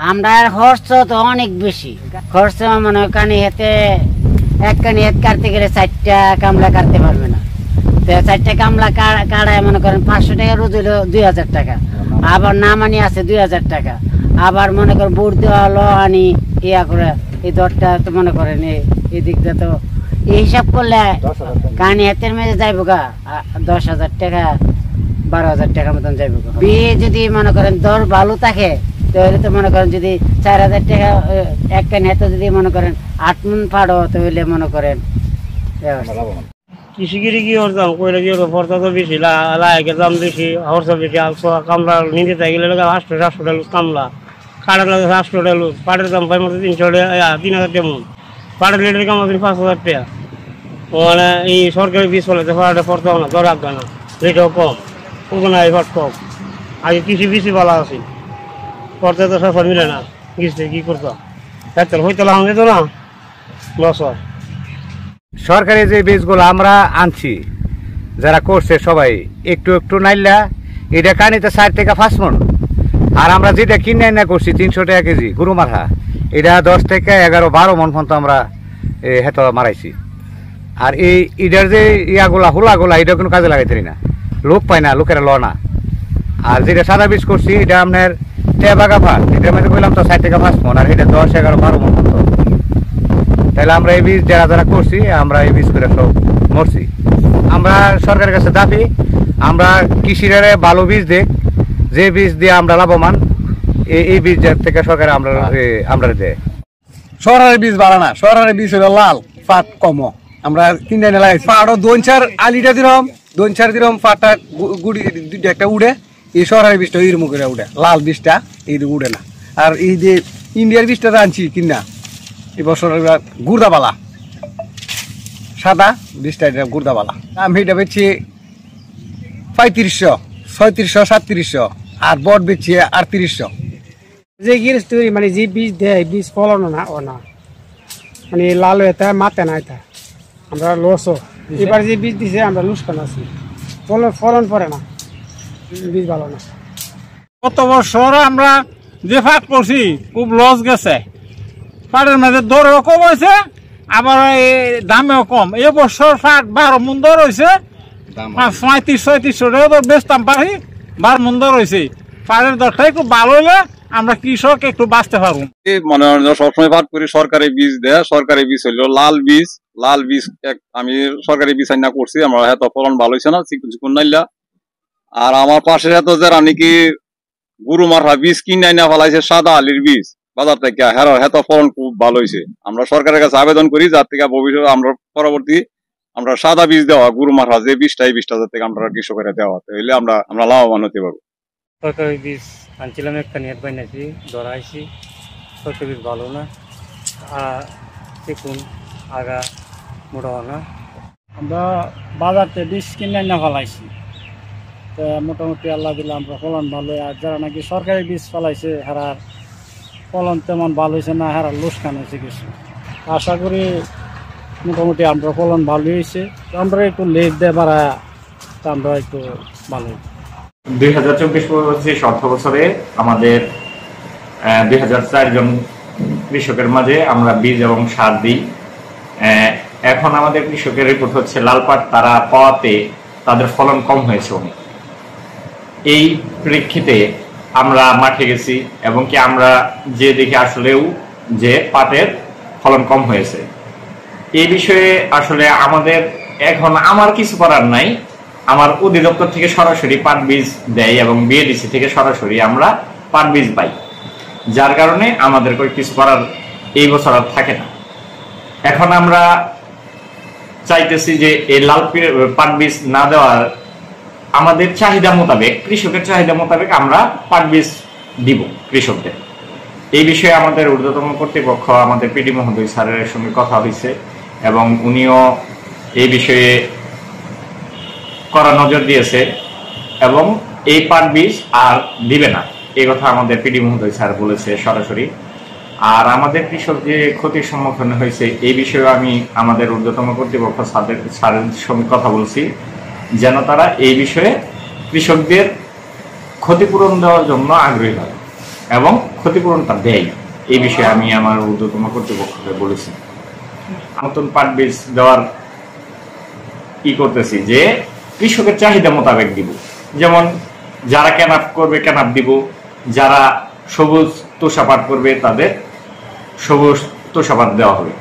আমরা খরচ তো অনেক বেশি, খরচ মনে কানি হেতে এক কানি হেত কাটতে গেলে 4টা কামলা কাটতে পারবে না। তো 4টা কামলা কাটায় মনে করেন 500 টাকা রোজ হলো 2000 টাকা, আবার নামানি আছে 2000 টাকা, আবার মনে করেন বুট দেওয়া হলো আনি ইয়া করে এই দরটা তো মনে করেন এই দিকটা তো এই হিসাব করলে কানি হাতের মেঝে যাইবো গা 10,000 টাকা 12,000 টাকার মতন যাইবো। বিয়ে যদি মনে করেন দর ভালো থাকে তাহলে তো মনে করেন যদি 4,000 টাকা এক কানি হাতে যদি মনে করেন 8 মণ পাড়ো তাহলে মনে করেন কৃষিগিরি কি করতাম কইলে কি খরচা তো বেশি, লাইকের দাম বেশি, খরচা বেশি। কামলা নিতে চাই গেলে 800-700 টাকা কামলা, কাঠের লাগে 700 টাকা লুজ, পাটের দাম পাই মতো 300 টাকা 3,000 টাকা মন, পাটের লিটার কাম 5,000 টাকা। মানে এই সরকারি বীজ ফলাইতে পাটে পড়তাম না, দর রাখবে না, রেটও কম, ওখানে পাট কম। আগে কৃষি বেশি ভালো আছে, পড়তে তো সফল মিলে না, কি করতাম হইতে লাগাম যেত না বছর। সরকারি যে বীজগুলো আমরা আনছি যারা করছে সবাই একটু একটু নাইলা এটা কানিতে 4 থেকে 5 মণ, আর আমরা যেটা কিনে না করছি 300 টাকা কেজি গরু মাথা, এটা 10 থেকে 11-12 মণ পর্যন্ত আমরা হেত মারাইছি। আর এই ইটার যে ইয়াগুলা হুলাগুলা এটা কোনো কাজে লাগাইতে না, লোক পায় না, লোকেরা ল না। আর যেটা সাদা বীজ করছি এটা আপনার টেবাগা ফাট, এটার মধ্যে বললাম তো 4 থেকে 5 মণ, আর এটা 10-11-12 মণ পর্যন্ত। তাহলে আমরা এই বীজ যারা যারা করছি আমরা এই বীজ করে সব মরছি। আমরা সরকারের কাছে দাবি আমরা কৃষিরে ভালো বীজ দেখ, যে বীজ দিয়ে আমরা লাভবান এই বীজ থেকে সরকার আমরা দেয়। সরকারের বীজ বাড়া না, সরকারের বীজ হলো লাল পাট কম, আমরা কিনে লাগাই পাটও 2-4 আলিটা দিলাম, 2-4 দিলাম, পাটটা গুড়ি 2টা একটা উড়ে। এই সরকারের বীজটা এরকম করে উড়ে, লাল বীজটা এই উড়ে না। আর এই যে ইন্ডিয়ার বীজটা আনছি কিনা এবছর গুড়দাবালা সাদা বীজটা, এটা গুড়দাবালা আমি এটা বেচছি 3500, 3600, 3700, আর বট বেচছি 3800। যে গৃহস্থ মানে যে বীজ দেয় বীজ ফলন না ও না মানে লাল হয়ে মাতে না, এটা আমরা লসও। এবার যে বীজ দিছে আমরা লুসকান আছি, ফলন পরে না, বীজ ভালো না। গত বছর আমরা যে ফাট করছি খুব লস গেছে, ফাটের মাঝে দরও কম হয়েছে, আবার দামেও কম। এই বছর ফাট 12 মণ দর হয়েছে, 3500-3600 টাকা বেচতাম পারি, 12 মণ দর হয়েছে। ফাটের দরটা একটু ভালো হলে আমরা কৃষক একটু বাঁচতে পারবো। মনে হয় সবসময় পাট করি সরকারি বীজ দেয়, সরকারি বীজ হইলো লাল বীজ। লাল বীজ আমি সরকারি বীজ আইনা করছি, আমার এত ফলন ভালো হয়েছে না, চিকুন নাইলা। আর আমার পাশের এত যারা নাকি গরু মাথা বীজ কিনে আইনা ফেলাইছে সাদা আলির বীজ বাজার থেকে, হেত ফলন খুব ভালো হয়েছে। আমরা সরকারের কাছে আবেদন করি যার থেকে ভবিষ্যতে আমরা পরবর্তী আমরা সাদা বীজ দেওয়া গরু মাথা যে বীজটা এই বীজটা যার থেকে আমরা কৃষকেরা দেওয়া, তাহলে আমরা লাভবান হতে পারবো। সরকারি বীজ আনছিলাম, একটা নেট বানাইছি, ধরাইছি, সরকারি বীজ ভালো না, চিকুন আগা মোটা না। আমরা বাজারতে বীজ কিনে না ফেলাইছি, তো মোটামুটি আল্লাহ দিলে আমরা ফলন ভালো। আর যারা নাকি সরকারি বীজ ফেলাইছে হারার ফলন তেমন ভালো হয়েছে না, হারার লোকসান হয়েছে কিছু। আশা করি মোটামুটি আমরা ফলন ভালো হয়েছে, আমরা একটু লেট দিয়ে বাড়া আমরা একটু ভালো হয়েছে। 2024-25 অর্থ বছরে আমাদের 2004 জন কৃষকের মাঝে আমরা বীজ এবং সার দিই। এখন আমাদের কৃষকের রিপোর্ট হচ্ছে লাল পাট তারা পাওয়াতে তাদের ফলন কম হয়েছে অনেক। এই প্রেক্ষিতে আমরা মাঠে গেছি এবং কি আমরা যে দেখে আসলেও যে পাটের ফলন কম হয়েছে। এই বিষয়ে আসলে আমাদের এখন আমার কিছু করার নাই, আমার অধিদপ্তর থেকে সরাসরি পাট বীজ দেয় এবং বিএডিসি থেকে সরাসরি আমরা পাট বীজ পাই, যার কারণে আমাদের কিছু করার এই বছর আর থাকে না। এখন আমরা চাইতেছি যে এই লাল পাট বীজ না দেওয়ার আমাদের চাহিদা মোতাবেক, কৃষকের চাহিদা মোতাবেক আমরা পাট বীজ দিব কৃষকদের। এই বিষয়ে আমাদের ঊর্ধ্বতম কর্তৃপক্ষ আমাদের পিডি মহোদয় স্যারের সঙ্গে কথা হয়েছে এবং উনিও এই বিষয়ে কড়া নজর দিয়েছে এবং এই পাট বীজ আর দিবে না, এই কথা আমাদের পিডি মহোদয় স্যার বলেছে সরাসরি। আর আমাদের কৃষক যে ক্ষতির সম্মুখীন হয়েছে এই বিষয়ে আমি আমাদের ঊর্ধ্বতম কর্তৃপক্ষ স্যারের সঙ্গে কথা বলছি, যেন তারা এই বিষয়ে কৃষকদের ক্ষতিপূরণ দেওয়ার জন্য আগ্রহী হয়। এবং ক্ষতিপূরণটা দেয়। এই বিষয়ে আমি আমার ঊর্ধ্বতন কর্তৃপক্ষকে বলেছি। নতুন পাট বীজ দেওয়ার কি করতেছি যে কৃষকের চাহিদা মোতাবেক দিব, যেমন যারা ক্যানাপ করবে ক্যানাপ দিব, যারা সবুজ তোষাপাট করবে তাদের সবুজ তোষাপাট দেওয়া হবে।